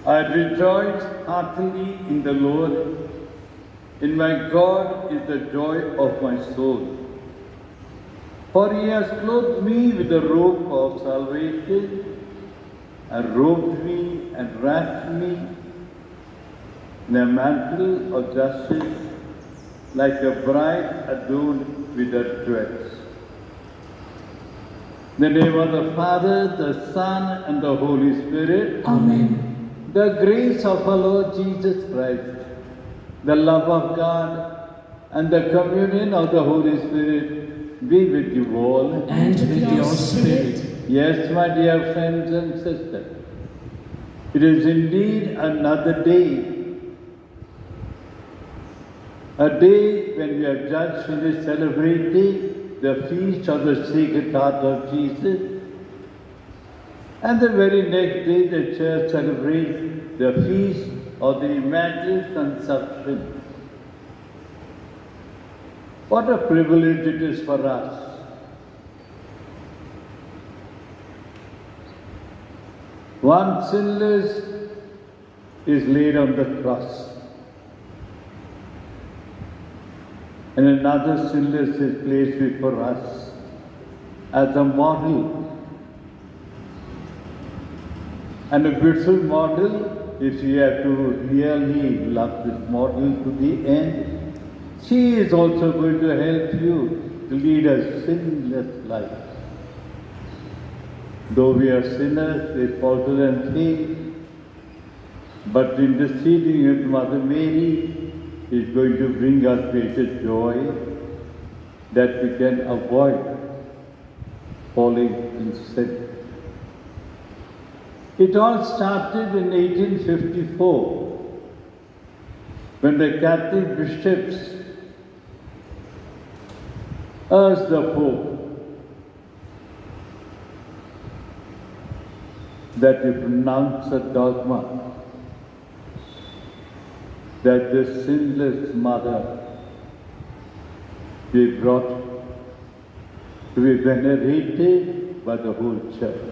I rejoice heartily in the Lord. In my God is the joy of my soul. For he has clothed me with the robe of salvation, and robed me and wrapped me in a mantle of justice, like a bride adorned with her jewels. In the name of the Father, the Son, and the Holy Spirit. Amen. The grace of our Lord Jesus Christ, the love of God, and the communion of the Holy Spirit be with you all. And with your spirit. Yes, my dear friends and sisters, it is indeed another day, a day when we have just finished celebrating the feast of the Sacred Heart of Jesus. And the very next day, the Church celebrates the feast of the Immaculate Conception. What a privilege it is for us. One sinless is laid on the cross, and another sinless is placed before us as a model. And a beautiful model, if you have to really love this model to the end, she is also going to help you to lead a sinless life. Though we are sinners, we falter and fail, but interceding with Mother Mary is going to bring us greater joy that we can avoid falling in sin. It all started in 1854 when the Catholic bishops urged the Pope that he pronounce a dogma that the sinless mother be brought to be venerated by the whole Church.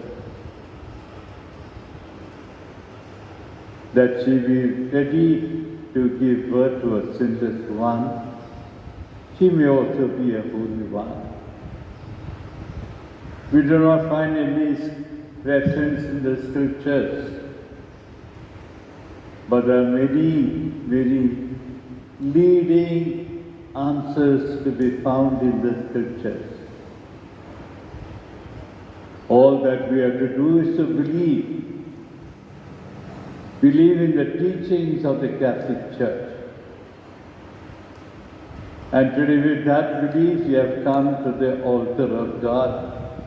That she be ready to give birth to a sinless one, she may also be a holy one. We do not find any reference in the scriptures, but there are many very leading answers to be found in the scriptures. All that we have to do is to believe in the teachings of the Catholic Church. And today with that belief, we have come to the altar of God,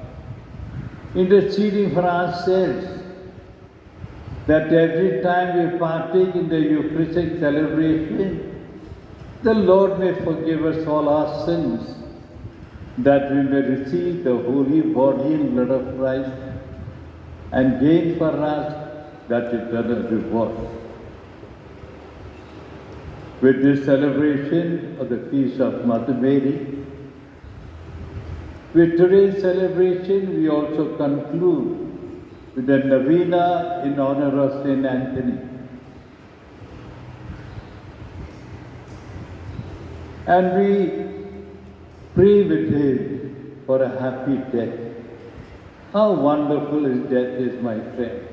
interceding for ourselves, that every time we partake in the Eucharistic celebration, the Lord may forgive us all our sins, that we may receive the holy body and blood of Christ and gain for us that eternal reward. With this celebration of the feast of Mother Mary, with today's celebration, we also conclude with the novena in honor of Saint Anthony. And we pray with him for a happy death. How wonderful his death is, my friend.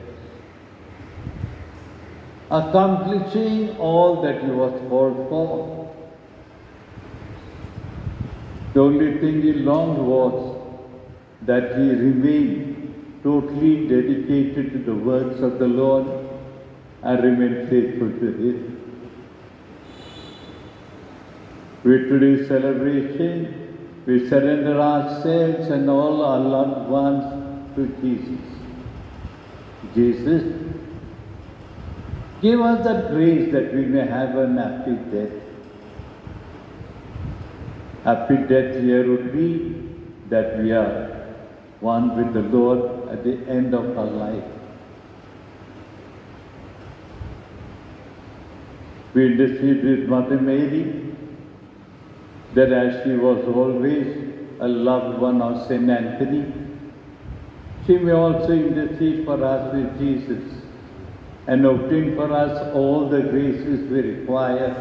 Accomplishing all that he was called for. The only thing he longed was that he remained totally dedicated to the works of the Lord and remained faithful to him. With today's celebration, we surrender ourselves and all our loved ones to Jesus. Jesus, give us that grace that we may have a happy death. Happy death here would be that we are one with the Lord at the end of our life. We intercede with Mother Mary that as she was always a loved one of Saint Anthony, she may also intercede for us with Jesus and obtain for us all the graces we require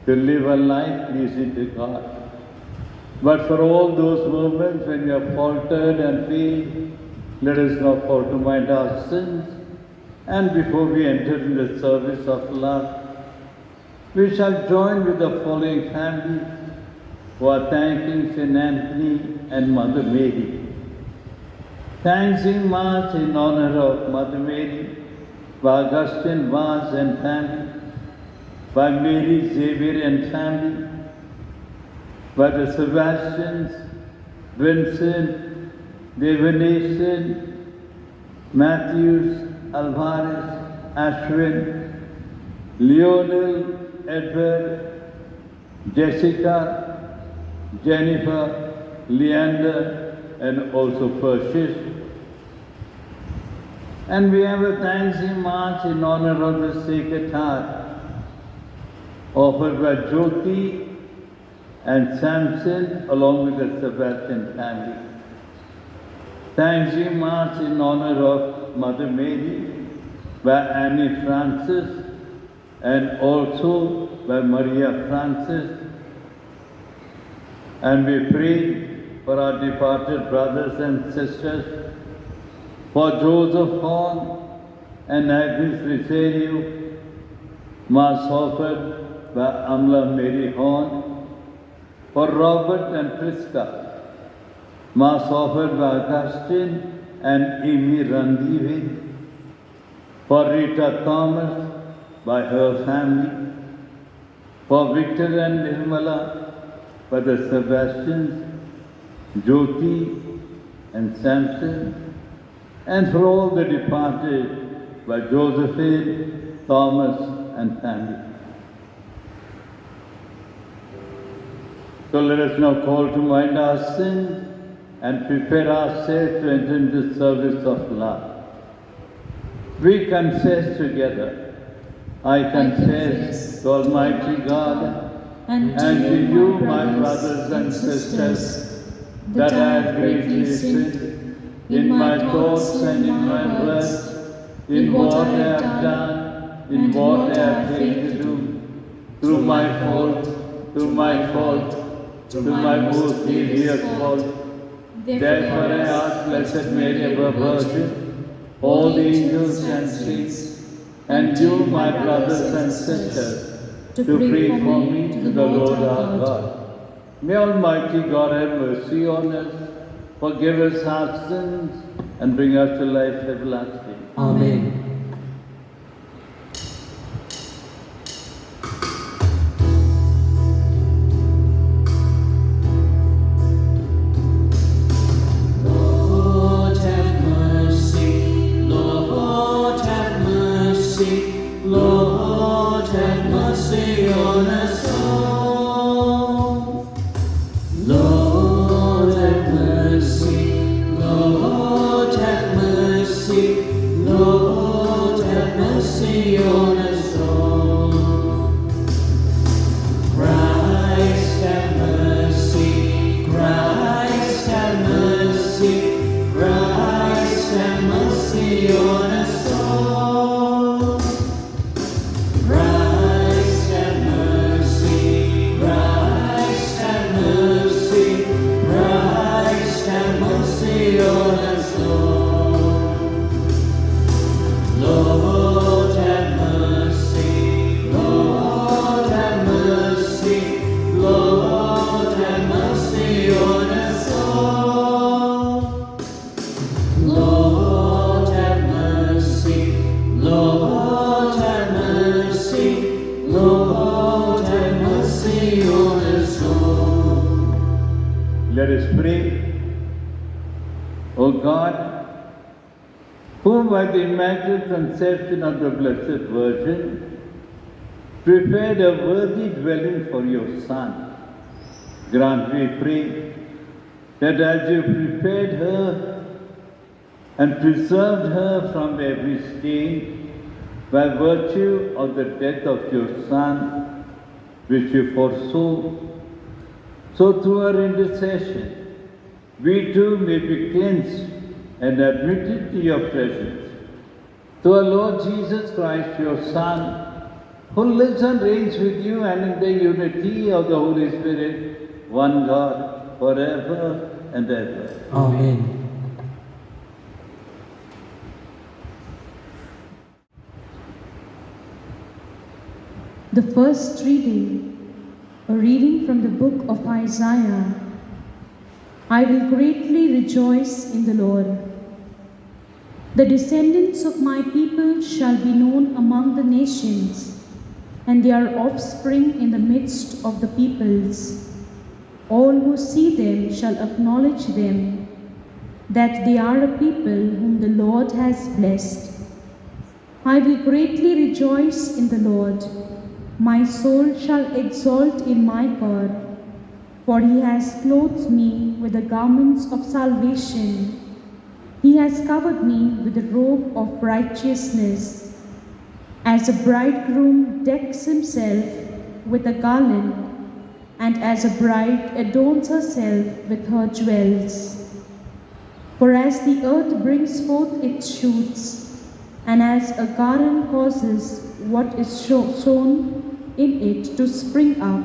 to live a life pleasing to God. But for all those moments when we have faltered and failed, let us not call to mind our sins. And before we enter in the service of love, we shall join with the following families who are thanking Saint Anthony and Mother Mary. Thanksgiving Mass in honor of Mother Mary, by Augustine Vaz and family, by Mary Xavier and family, by the Sebastians, Vincent, Devanation, Matthews, Alvarez, Ashwin, Lionel, Edward, Jessica, Jennifer, Leander, and also Persis. And we have a Thanksgiving March in honor of the Sacred Heart, offered by Jyoti and Samson along with the Sebastian family. Thanksgiving March in honor of Mother Mary by Annie Francis and also by Maria Francis. And we pray for our departed brothers and sisters, for Joseph Horn and Agnes Ricerio, Mass offered by Amla Mary Horn, for Robert and Priska, Mass offered by Augustine and Amy Randive, for Rita Thomas by her family, for Victor and Nirmala by the Sebastians, Jyoti and Samson, and for all the departed by Josephine, Thomas and family. So let us now call to mind our sins and prepare ourselves to enter into the service of love. We confess together. I confess to Almighty God and to you, my brothers and sisters, that I have greatly sinned in my thoughts and in my words, in what I have done, in what I have failed to do, through my fault, through my most grievous fault. Therefore I ask Blessed Mary, ever Virgin, all the angels and saints, and you, my brothers and sisters, to pray for me to the Lord our God. May Almighty God have mercy on us, forgive us our sins, and bring us to life everlasting. Amen. us pray. O God, who by the Immaculate Conception of the Blessed Virgin prepared a worthy dwelling for your Son, grant, we pray, that as you prepared her and preserved her from every stain by virtue of the death of your Son, which you foresaw, so through her intercession, we too may be cleansed and admitted to your presence. Through our Lord Jesus Christ, your Son, who lives and reigns with you and in the unity of the Holy Spirit, one God, forever and ever. Amen. The first reading, a reading from the book of Isaiah. I will greatly rejoice in the Lord. The descendants of my people shall be known among the nations, and their offspring in the midst of the peoples. All who see them shall acknowledge them, that they are a people whom the Lord has blessed. I will greatly rejoice in the Lord. My soul shall exult in my God, for he has clothed me with the garments of salvation. He has covered me with the robe of righteousness, as a bridegroom decks himself with a garland, and as a bride adorns herself with her jewels. For as the earth brings forth its shoots, and as a garden causes what is sown in it to spring up,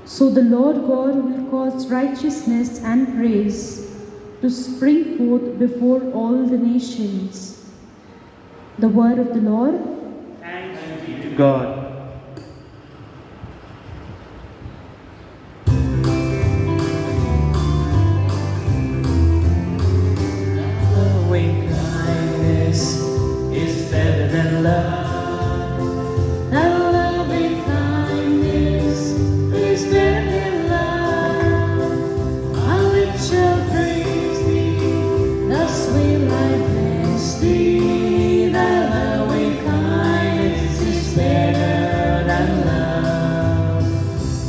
so the Lord God will cause righteousness and praise to spring forth before all the nations. The word of the Lord. Thanks be to God. Loving kindness is better than love. And loving kindness is better than love. My lips shall praise thee, thus will I bless thee. Thy loving kindness is better than love.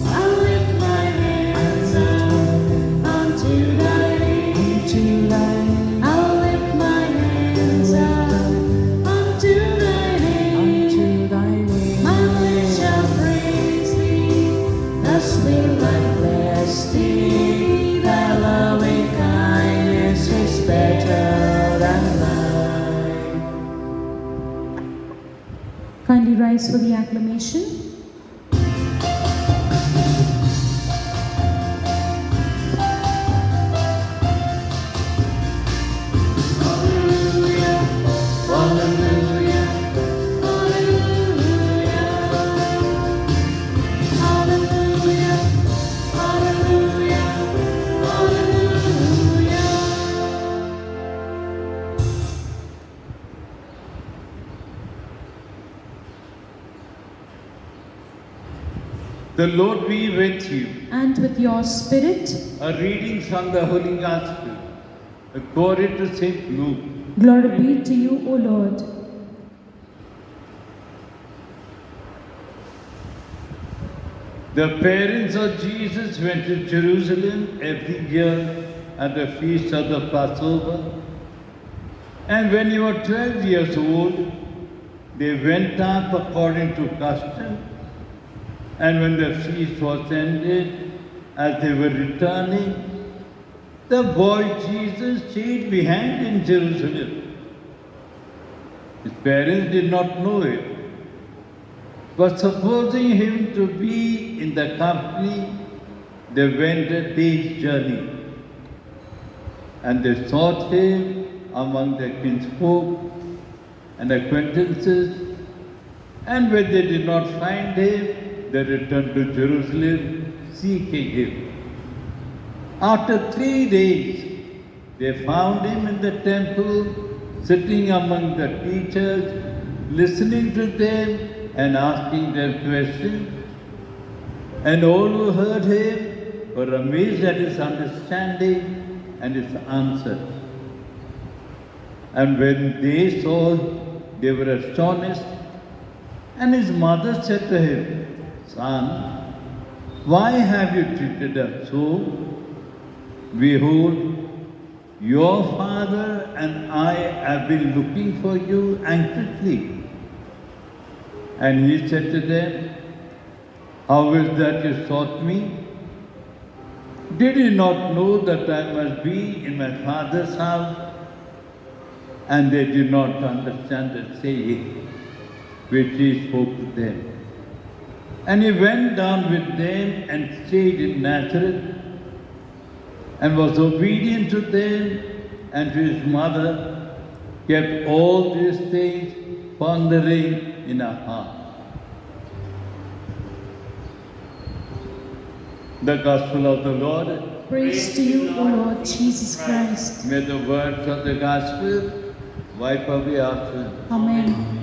I lift my hands up unto thy name. I'll lift my hands up unto thy name. My lips shall praise thee, thus will I bless thee. Thy loving kindness is better than life. Kindly rise for the acclamation. Hallelujah, hallelujah, hallelujah. Hallelujah, hallelujah, hallelujah. The Lord be with you. And with your spirit, A reading from the Holy Gospel according to St. Luke. glory be to you, O Lord. The parents of Jesus went to Jerusalem every year at the feast of the Passover. And when he was 12 years old, they went up according to custom. And when the feast was ended, as they were returning, the boy Jesus stayed behind in Jerusalem. His parents did not know it. But supposing him to be in the company, they went a day's journey. And they sought him among their kinsfolk and acquaintances. And when they did not find him, they returned to Jerusalem seeking him. After 3 days, they found him in the temple, sitting among the teachers, listening to them and asking them questions. And all who heard him were amazed at his understanding and his answers. And when they saw, they were astonished. And his mother said to him, Son, why have you treated us so? Behold, your father and I have been looking for you anxiously. And he said to them, How is that you sought me? Did you not know that I must be in my father's house? And they did not understand the saying which he spoke to them. And he went down with them and stayed in Nazareth, and was obedient to them and to his mother, kept all these things pondering in her heart. The Gospel of the Lord. Praise to you, O Lord Jesus Christ. May the words of the Gospel wipe away our sins. Amen.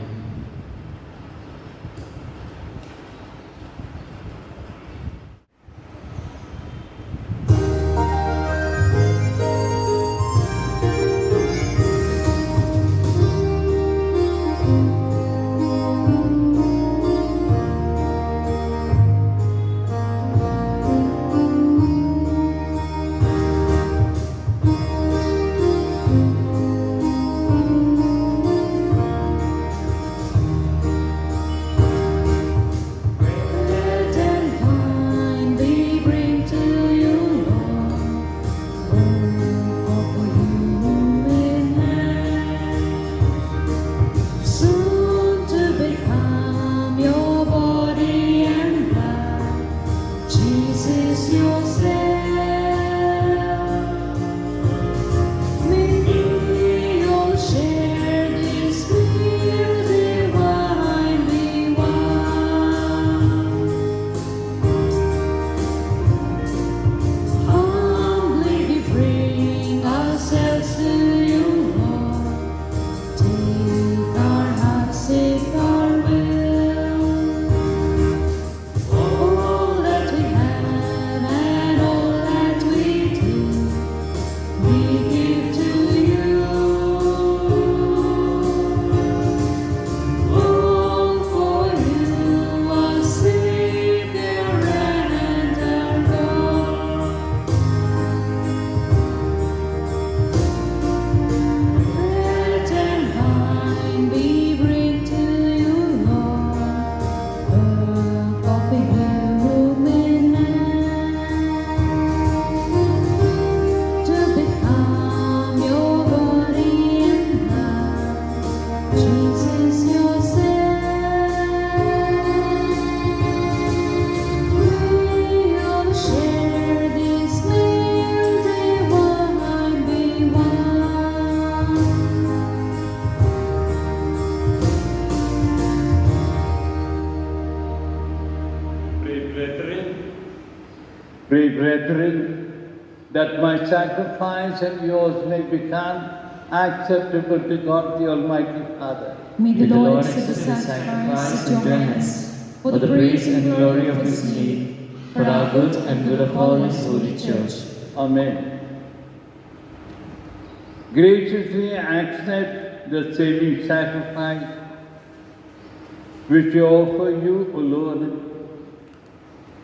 Pray, brethren, that my sacrifice and yours may become acceptable to God the Almighty Father. May the May Lord accept the sacrifice at your hands for the praise and glory of His name, for our good and good of all His holy church. Amen. Graciously accept the saving sacrifice which we offer you, O Lord,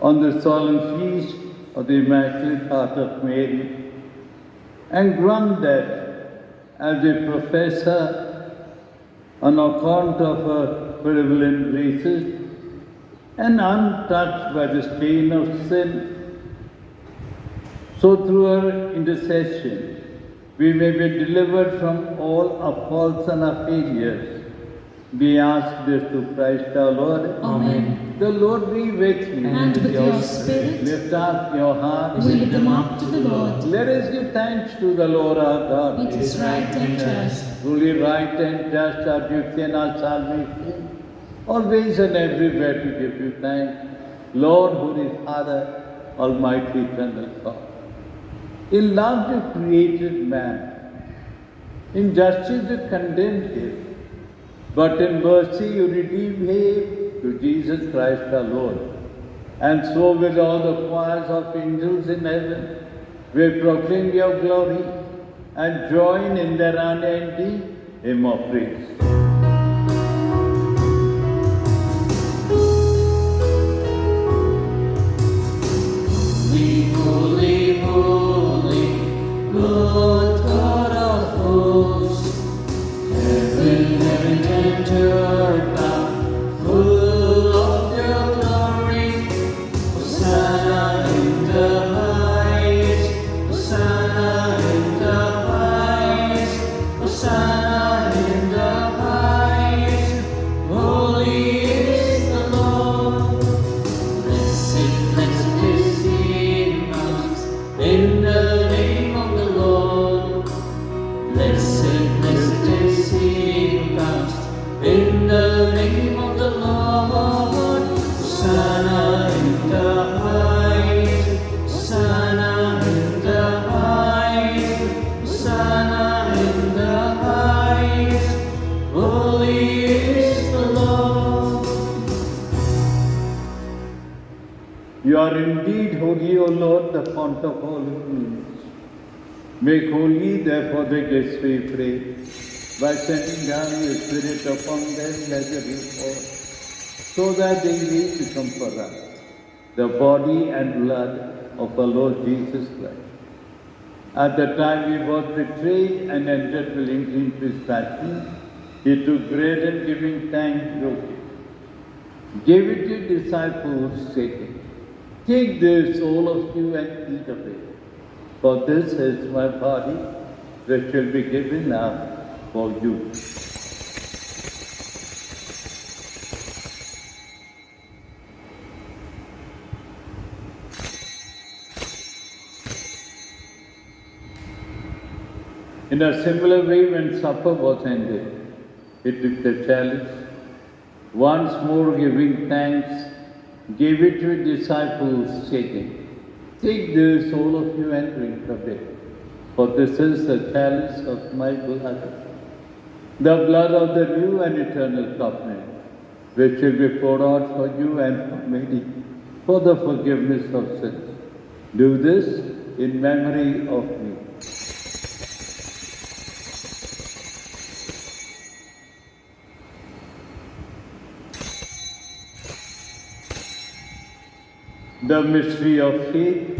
on the solemn feast of the Immaculate Heart of Mary, and grant that, as we profess her on account of her prevalent graces, and untouched by the stain of sin, so through her intercession we may be delivered from all our faults and our failures. We ask this through Christ our Lord. Amen. The Lord be with you. And with your spirit, Lift up your hearts. we lift them up to the Lord. Let us give thanks to the Lord our God. It is right and just. Truly right and just are duty and our salvation. Always and everywhere to give you thanks. Lord, Holy Father, Almighty Eternal God. In love you created man. In justice you condemned him. But in mercy you redeemed him to Jesus Christ our Lord. and so will all the choirs of angels in heaven will proclaim your glory and join in their unending hymn of praise. Holy, holy, Lord God of hosts, heaven and earth are full of your glory. Hosanna in the highest, Hosanna in the highest, Hosanna in the highest. Holy is the Lord. Blessed, blessed is he comes in the name of the Lord. Blessed, blessed is he who comes in the name of the Lord. Hosanna in the highest, Hosanna in the highest, Hosanna in the highest. Holy is the Lord. You are indeed holy, O Lord, the fount of all holiness. Make holy, therefore, the guests, we pray, by sending down your Spirit upon them, let them be forth, so that they may become for us the body and blood of our Lord Jesus Christ. At the time he was betrayed and entered willingly into his passion, he took bread and giving thanks, broke it, gave it to his disciples, saying, "Take this, all of you, and eat of it. For this is my body, which will be given up for you." In a similar way, when supper was ended, he took the chalice, once more giving thanks, gave it to his disciples, saying, "Take this, all of you, and drink of it. For this is the chalice of my blood, the blood of the new and eternal covenant, which will be poured out for you and for many for the forgiveness of sins. Do this in memory of me." The mystery of faith.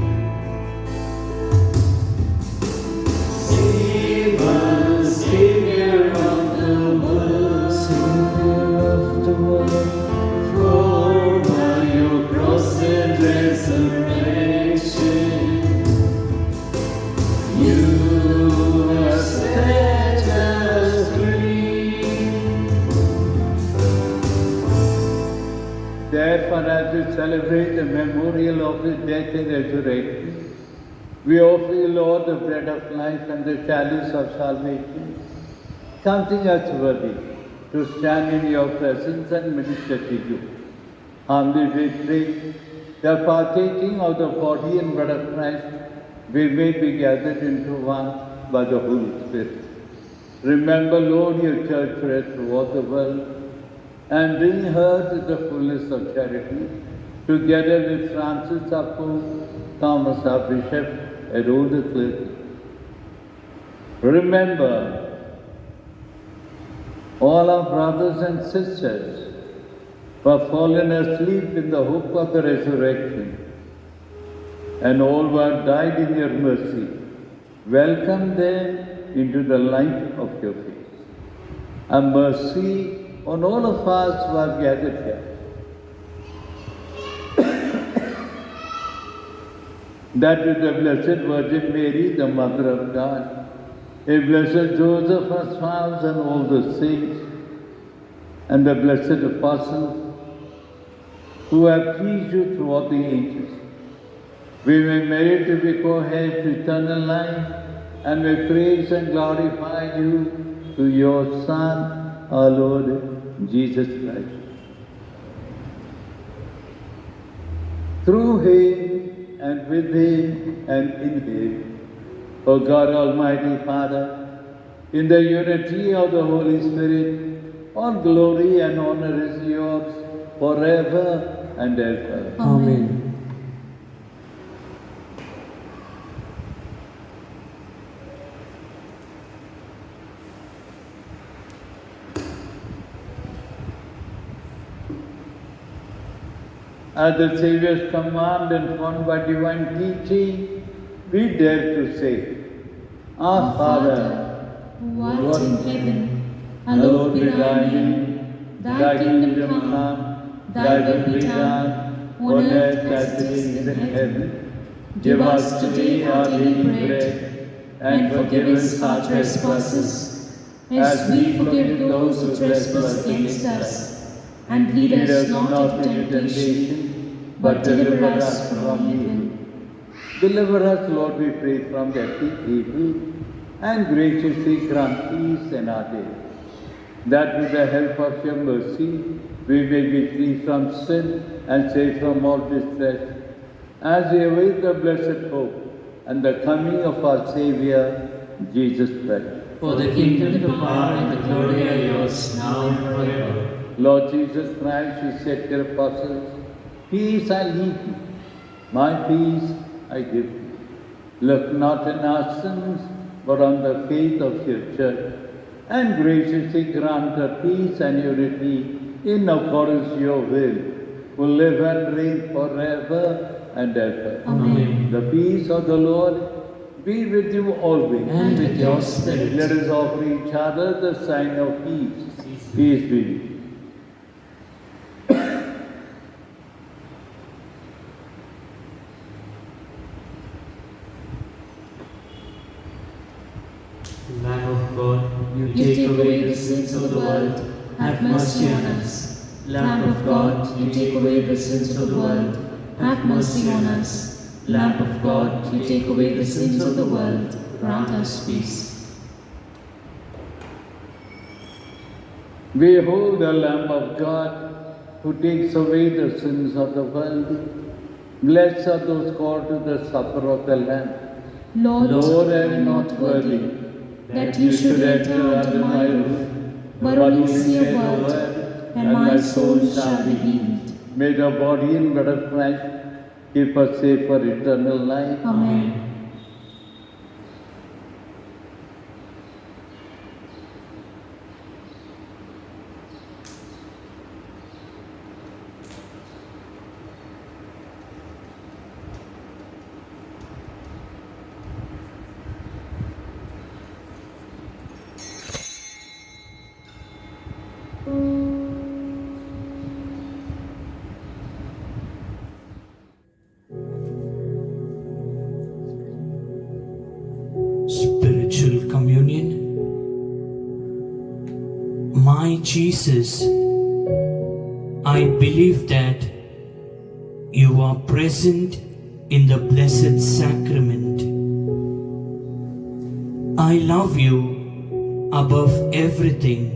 Save us, Savior of the world, Savior of the world. For by your cross and resurrection, you have set us free. Therefore, as we celebrate the memorial of his death and resurrection, we offer you, Lord, the bread of life and the chalice of salvation, counting us worthy to stand in your presence and minister to you. Humbly we pray that partaking of the body and blood of Christ, we may be gathered into one by the Holy Spirit. Remember, Lord, your church spread throughout the world, and bring her to the fullness of charity, together with Francis our Pope, Thomas our Bishop, and all the clergy. Remember all our brothers and sisters who have fallen asleep in the hope of the resurrection, and all who have died in your mercy. Welcome them into the light of your face. Have mercy on all of us who have gathered here. That with the Blessed Virgin Mary, the Mother of God, a Blessed Joseph, our spouse, and all the saints, and the blessed apostles who have pleased you throughout the ages, we may merit to be co-heirs to eternal life, and may praise and glorify you through your Son, our Lord Jesus Christ. Through him, and with him, and in him, O God Almighty Father, in the unity of the Holy Spirit, all glory and honor is yours forever and help us. Amen. At the Saviour's command and formed by divine teaching, we dare to say, Our Father, who art in heaven, hallowed be thy name. Thy kingdom come, thy will be done, on earth as it is in heaven. Give us today our daily bread, and forgive us our trespasses, as we forgive those who trespass against us. And lead us not into temptation, but deliver us from evil. Deliver us, Lord, we pray, from every evil, and graciously grant peace in our days, that with the help of your mercy, we may be free from sin and safe from all distress, as we await the blessed hope and the coming of our Saviour, Jesus Christ. For the kingdom, the power, and the glory are yours, now and forever. Lord Jesus Christ, you said to your apostles, Peace I leave you, my peace I give you. Look not on our sins, but on the faith of your church, and graciously grant her peace and unity in accordance with your will, who live and reign forever and ever. Amen. The peace of the Lord be with you always. And with your spirit. Let us offer each other the sign of peace. Peace be with you. Lamb of God, you take away the sins of the world, have mercy on us. Lamb of God, you take away the sins of the world, have mercy on us. Lamb of God, you take away the sins of the world, grant us peace. Behold the Lamb of God, who takes away the sins of the world. Blessed are those called to the supper of the Lamb. Lord, Lord, I am not worthy that you should enter under my roof, but only say a word, and my soul shall be healed. May the body and blood of Christ keep us safe for eternal life. Amen. Spiritual Communion. My Jesus, I believe that you are present in the Blessed Sacrament. I love you above everything,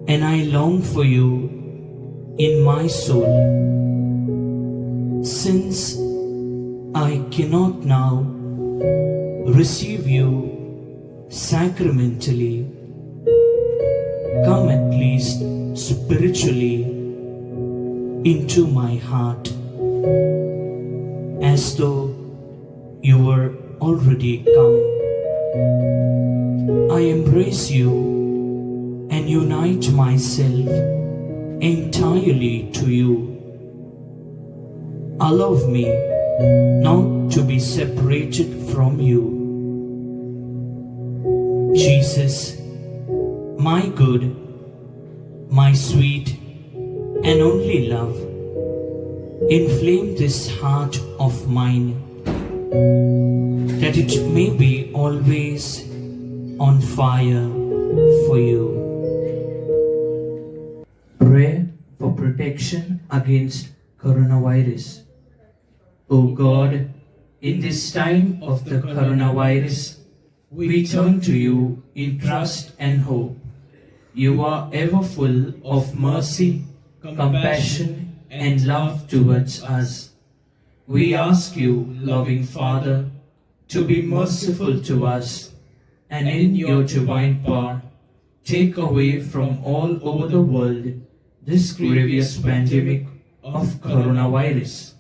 and I long for you in my soul. Since I cannot now receive you sacramentally, come at least spiritually into my heart, as though you were already come. I embrace you and unite myself entirely to you. Allow me not to be separated from you. Jesus, my good, my sweet and only love, inflame this heart of mine, that it may be always on fire for you. Prayer for protection against coronavirus. O God, in this time of the coronavirus, we turn to you in trust and hope. You are ever full of mercy, compassion, and love towards us. We ask you, loving Father, to be merciful to us, and in your divine power, take away from all over the world this grievous pandemic of coronavirus.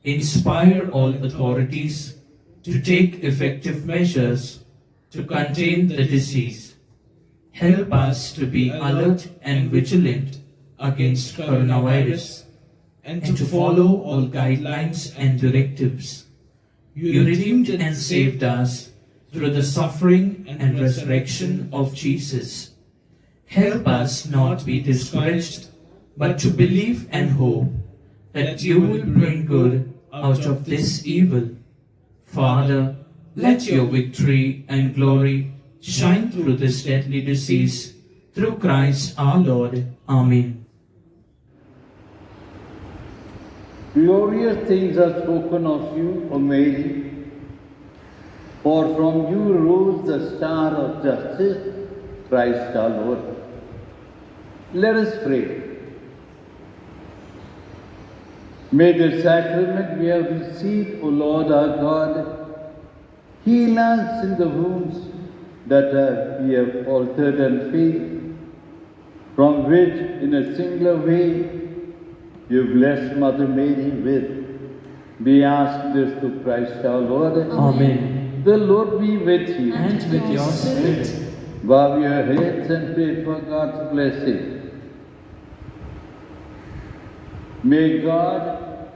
Inspire all authorities to take effective measures to contain the disease. Help us to be alert and vigilant against coronavirus and to follow all guidelines and directives. You redeemed and saved us through the suffering and resurrection of Jesus. Help us not be discouraged, but to believe and hope that you will bring good out of this evil. Father, let your victory and glory shine through this deadly disease, through Christ our Lord. Amen. Glorious things are spoken of you, O Mary, for from you rose the star of justice, Christ our Lord. Let us pray. May the sacrament we have received, O Lord our God, heal us in the wounds that we have altered and failed, from which in a singular way you blessed Mother Mary with. We ask this through Christ our Lord. Amen. The Lord be with you. And with your spirit. Bow your heads and pray for God's blessing. May God,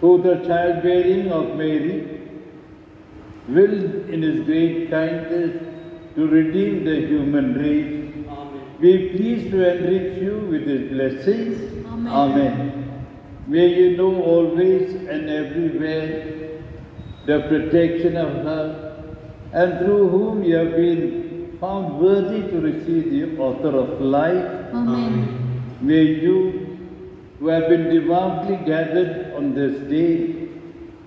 who the childbearing of Mary, willed in his great kindness to redeem the human race, be pleased to enrich you with his blessings. Amen. May you know always and everywhere the protection of her, and through whom you have been found worthy to receive the author of life. Amen. May you, who have been devoutly gathered on this day,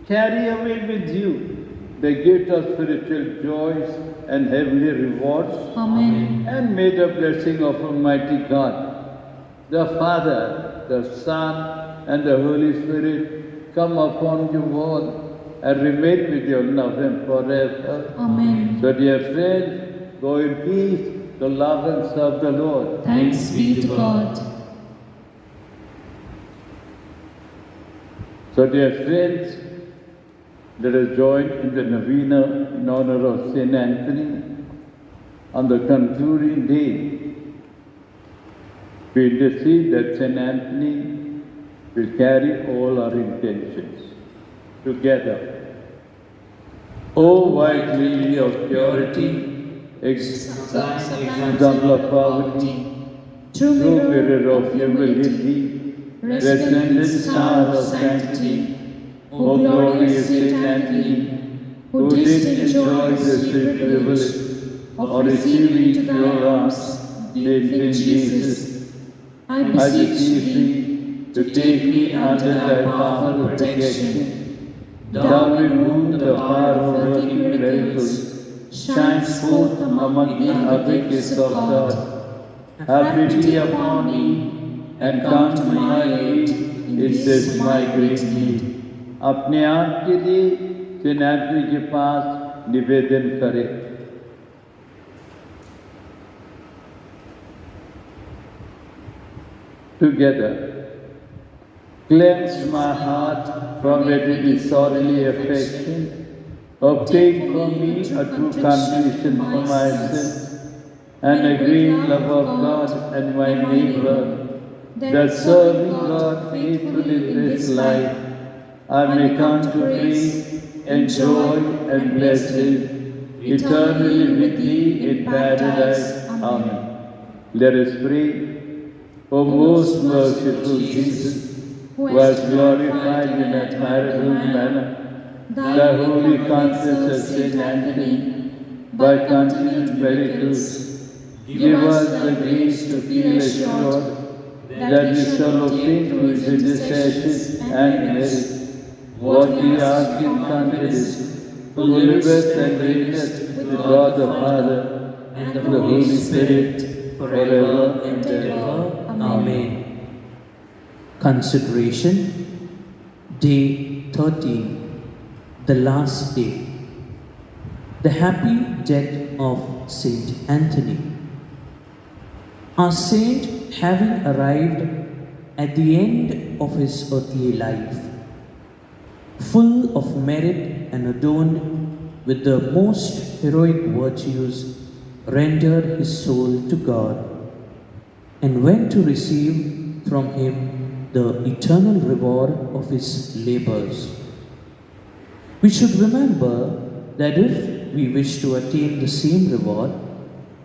carry away with you the gift of spiritual joys and heavenly rewards. Amen. And may the blessing of Almighty God, the Father, the Son, and the Holy Spirit come upon you all and remain with you now and forever. Amen. So, dear friends, go in peace to love and serve the Lord. Thanks be to God. So, dear friends, let us join in the novena in honor of Saint Anthony on the concluding day. We intercede that Saint Anthony will carry all our intentions together. O white lily of purity, example of poverty, True true mirror mirror of humility, resplendent star of sanctity, O glorious Saint Anthony, who did enjoy the sweet privilege of receiving into your arms the infant Jesus, I I beseech beseech thee, thee to take me under thy powerful protection, thou in whom the power of working miracles shines forth among the other gifts of God. Have pity upon me and come to my aid in this my great need. अपने आप के लिए Saint Anthony के पास निवेदन करें। Together, cleanse my heart from every disorderly affection, obtain for me a true contrition for my sin, and a great love of God and my neighbor, that serving God faithfully in this life, I may come to praise, enjoy, and bless Him eternally with Thee in paradise. Amen. Let us pray. O most merciful Jesus, who has glorified in admirable manner the holy conscience of Saint Anthony by continued miracles, give us the grace to feel assured that we shall obtain through His intercession and merit what we ask in confidence, who liveth and reigneth with God the Father and the Holy Spirit, forever and ever. Amen. Consideration Day 13, the last day. The happy death of Saint Anthony. Our saint, having arrived at the end of his earthly life, full of merit and adorned with the most heroic virtues, rendered his soul to God, and went to receive from him the eternal reward of his labors. We should remember that if we wish to attain the same reward,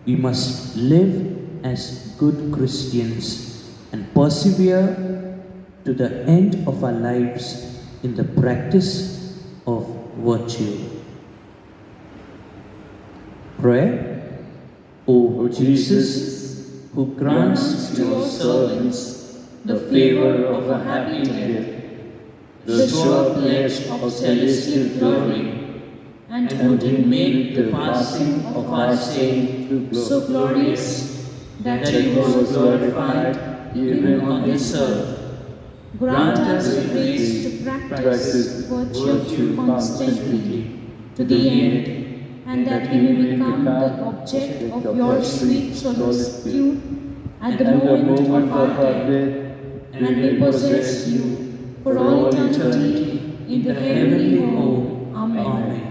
we must live as good Christians and persevere to the end of our lives in the practice of virtue. Prayer. O Jesus, who grants to your servants the favor of a happy death, the sure pledge of celestial glory, and who did make the passing of our saint so glorious that he was glorified even on this earth, grant us the grace to practice virtue constantly to the end, and that we may become the object of your sweet solicitude at the moment of our death, and may possess you for all eternity in the heavenly home. Amen.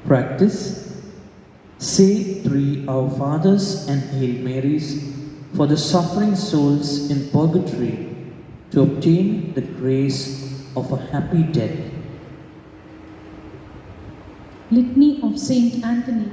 Practice. Say 3 Our Fathers and Hail Marys for the suffering souls in purgatory to obtain the grace of a happy death. Litany of Saint Anthony.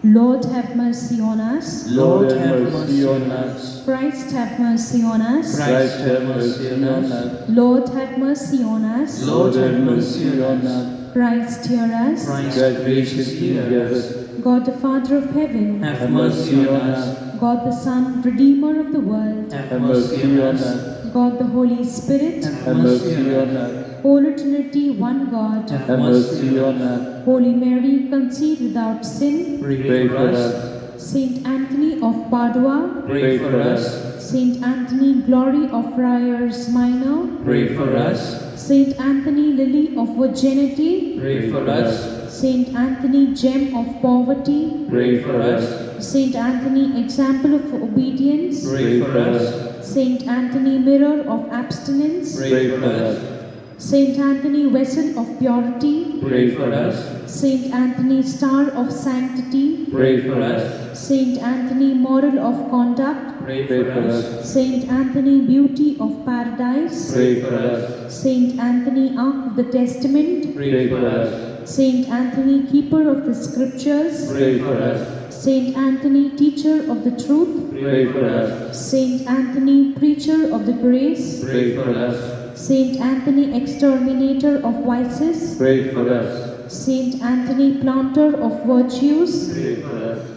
Lord, have mercy on us. Lord, have mercy on us. Christ, have mercy on us. Christ, have mercy on us. Lord, have mercy on us. Lord, have mercy on us. Christ, hear us. Christ, graciously hear us. God, the Father of heaven, Have mercy on us. God, the Son, Redeemer of the world, Have mercy on us. God, the Holy Spirit, Have mercy on us. Holy Trinity, one God, Have mercy on us. Holy Mary, conceived without sin, Pray for us. Saint Anthony of Padua, Pray for us. Saint Anthony, glory of Friars Minor, Pray for us. Saint Anthony, lily of virginity, Pray for us. Saint Anthony, gem of poverty, Pray for us. Saint Anthony, example of obedience, Pray for us. Saint Anthony, mirror of abstinence, Pray for us. Saint Anthony, vessel of purity, Pray for us. Saint Anthony, star of sanctity, Pray for us. Saint Anthony, moral of conduct, Pray for us. Saint Anthony, beauty of paradise, Pray for us. Saint Anthony, Ark of the Testament, Pray for us. Saint Anthony, keeper of the scriptures, Pray for us. Saint Anthony, teacher of the truth, Pray for us. Saint Anthony, preacher of the grace, Pray for us. Saint Anthony, exterminator of vices, Pray for us. Saint Anthony, planter of virtues, Pray for us.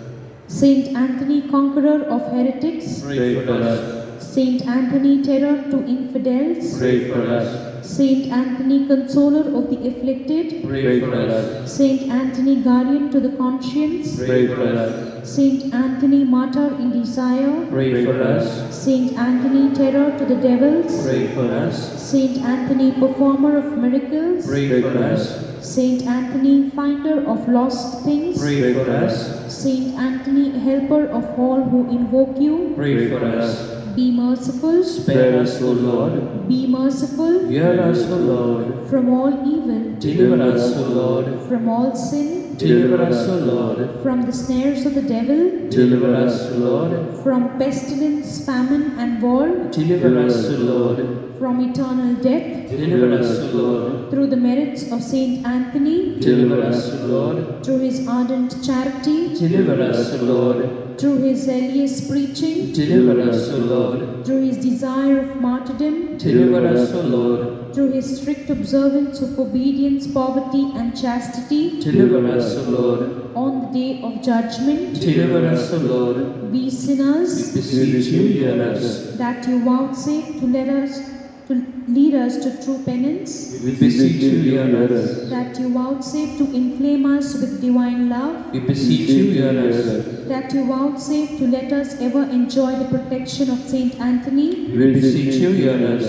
Saint Anthony, conqueror of heretics, Pray for us. Saint Anthony, terror to infidels, Pray for us. Saint Anthony, consoler of the afflicted, Pray for us. Saint Anthony, guardian to the conscience, Pray for us. Saint Anthony, martyr in desire, Pray for us. Saint Anthony, terror to the devils, Pray for us. Saint Anthony, performer of miracles, Pray for us. Saint Anthony, finder of lost things, Pray for us. Saint Anthony, helper of all who invoke you, Pray for us. be merciful, Spare us, O Lord. be merciful, Hear us, O Lord. from all evil, Deliver us, O Lord. from all sin, Deliver us, O Lord. from the snares of the devil, Deliver us, O Lord. from pestilence, famine and war, Deliver us, O Lord. from eternal death, Deliver us, O Lord. through the merits of Saint Anthony, Deliver us, O Lord. through his ardent charity, Deliver us, O Lord. through his zealous preaching, Deliver us, O Lord. through his desire of martyrdom, Deliver us, O Lord. through his strict observance of obedience, poverty, and chastity, Deliver us, O Lord. on the day of judgment, Deliver us, O Lord. we sinners, Beseech you, hear us. that you vouchsafe to lead us to true penance, We beseech you, hear us. that you vouchsafe to inflame us with divine love, We beseech you, hear us. that you vouchsafe to let us ever enjoy the protection of Saint Anthony, We beseech you, hear us.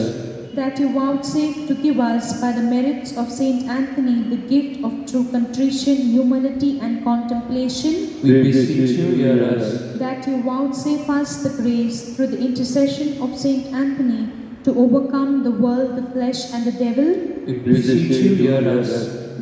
that you vouchsafe to give us by the merits of Saint Anthony the gift of true contrition, humility, and contemplation, We beseech you, hear us. that you vouchsafe us the grace through the intercession of Saint Anthony to overcome the world, the flesh, and the devil, We beseech you, hear us.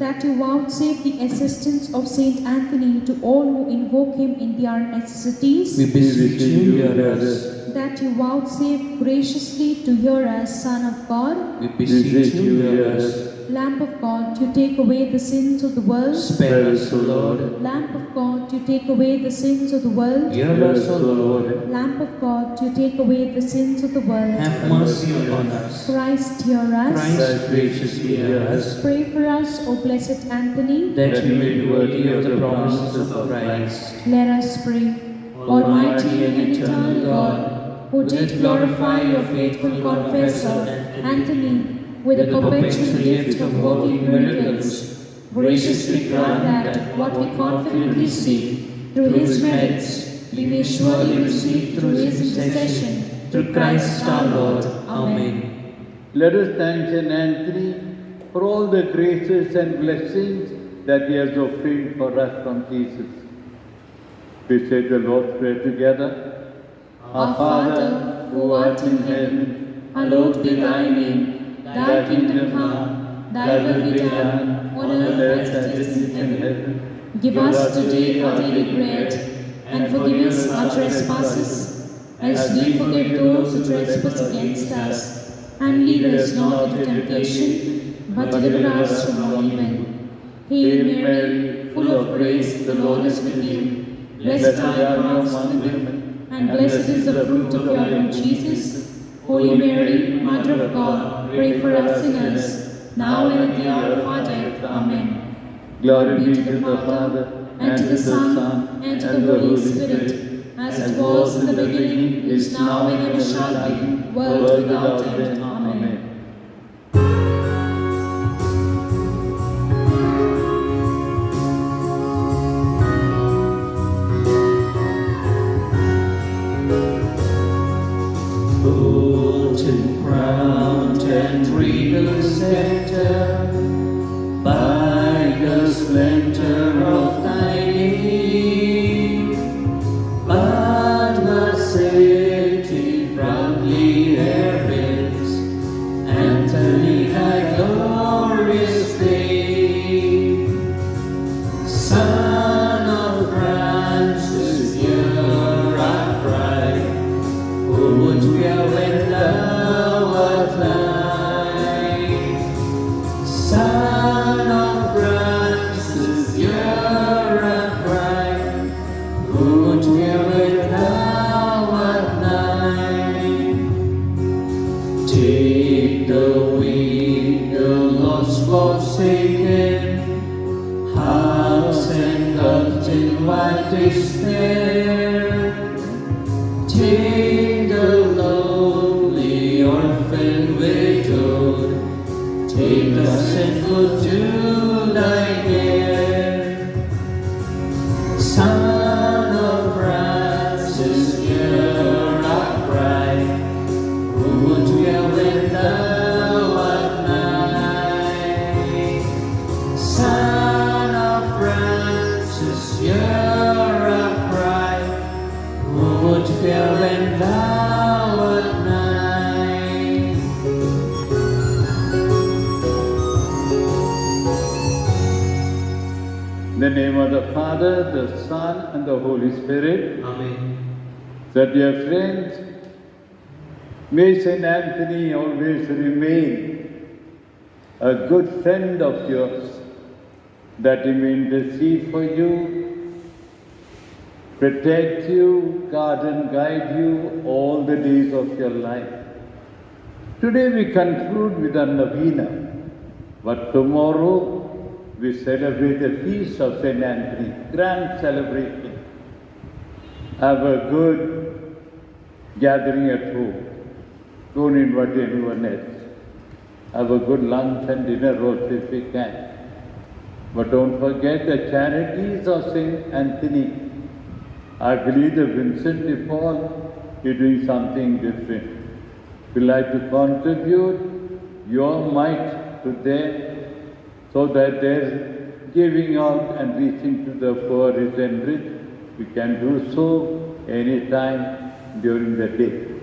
that you vouchsafe the assistance of Saint Anthony to all who invoke him in their necessities, We beseech you, hear us. that you vouchsafe graciously to hear us, Son of God, We beseech you, hear us. Lamb of God, you take away the sins of the world, Spare us, O Lord. Lamb of God, you take away the sins of the world, Hear us, O Lord. Lamb of God, you take away the sins of the world. Have mercy upon us. Christ, hear us. Christ, graciously hear us. Pray for us, O blessed Anthony. That we may be worthy of the promises of Christ. Let us pray. Almighty and eternal God, who did glorify your faithful confessor, Anthony, with the perpetual gift of working miracles, graciously grant that what we confidently seek through his merits, we may surely receive through his intercession, through Christ our Lord. Amen. Let us thank Saint Anthony for all the graces and blessings that he has obtained for us from Jesus. We say the Lord's Prayer together. Our Father, who art in heaven, hallowed be thy name. Thy kingdom come, thy will be done, on earth as it is in heaven. Give us today our daily bread, and forgive us our trespasses, as we forgive those who trespass against us. And lead us not into temptation, but deliver us from all evil. Hail Mary, full of grace, the Lord is with you. Blessed are you amongst women, and blessed is the fruit of your womb, Jesus. Holy Mary, Mother of God, pray for us sinners, now and at the hour of our death. Amen. Glory be to the Father, and to the Son, and to the Holy Spirit, as it was in the beginning, is now, and ever shall be, world without end. Amen. Golden crowned and regal scepter, by the splendor of thy name, but the city proudly heralds, Anthony thy glorious fame. Son of Francis, hear our cry, who would dwell when thou art nigh. Son of Francis, hear our cry, who would dwell when thou art nigh. Take the wing, the lost forsaken, house engulfed in white despair. Take the lonely orphan widowed, take the sinful to thy care. Son of Francis, hear our cry, who would dwell when thou art nigh. Son of Francis, hear our cry, who would dwell when thou art nigh. In the name of the Father, the Son, and the Holy Spirit. Amen. So, dear friends, may Saint Anthony always remain a good friend of yours, that he may intercede for you, protect you, guard and guide you all the days of your life. Today we conclude with a novena, but tomorrow we celebrate the feast of Saint Anthony, grand celebration. Have a good gathering at home. Don't invite anyone else. Have a good lunch and dinner also if you can. But don't forget the charities of Saint Anthony. I believe that Vincent de Paul is doing something different. If you like to contribute, your might to them, so that their giving out and reaching to the poor is enriched. We can do so anytime during the day.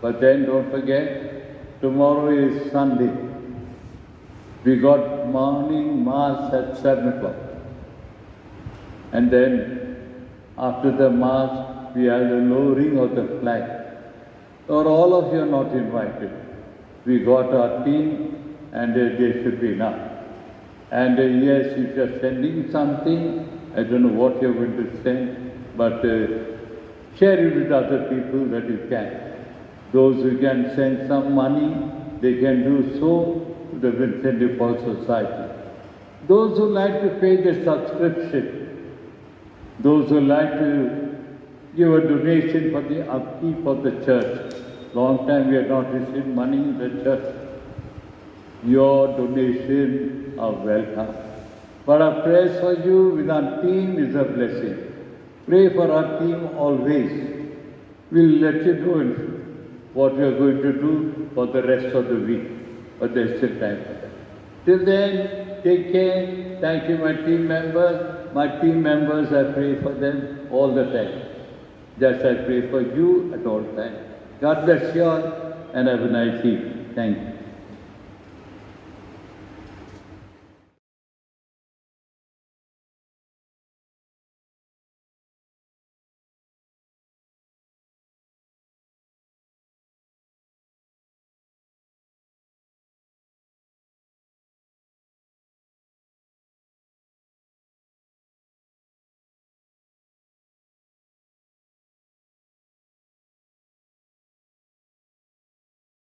But then don't forget, tomorrow is Sunday. We got morning mass at 7 o'clock. And then after the mass, we have the lowering of the flag. Or all of you are not invited. We got our team and they should be enough. And yes, if you are sending something, I don't know what you're going to send, but share it with other people that you can. Those who can send some money, they can do so to the Vincent de Paul Society. Those who like to pay the subscription, those who like to give a donation for the upkeep of the church. Long time we have not received money in the church. Your donation are welcome. But our prayers for you with our team is a blessing. Pray for our team always. We'll let you know what we are going to do for the rest of the week. But there's still time for that. Till then, take care. Thank you, my team members. My team members, I pray for them all the time. Just I pray for you at all times. God bless you all and have a nice evening. Thank you.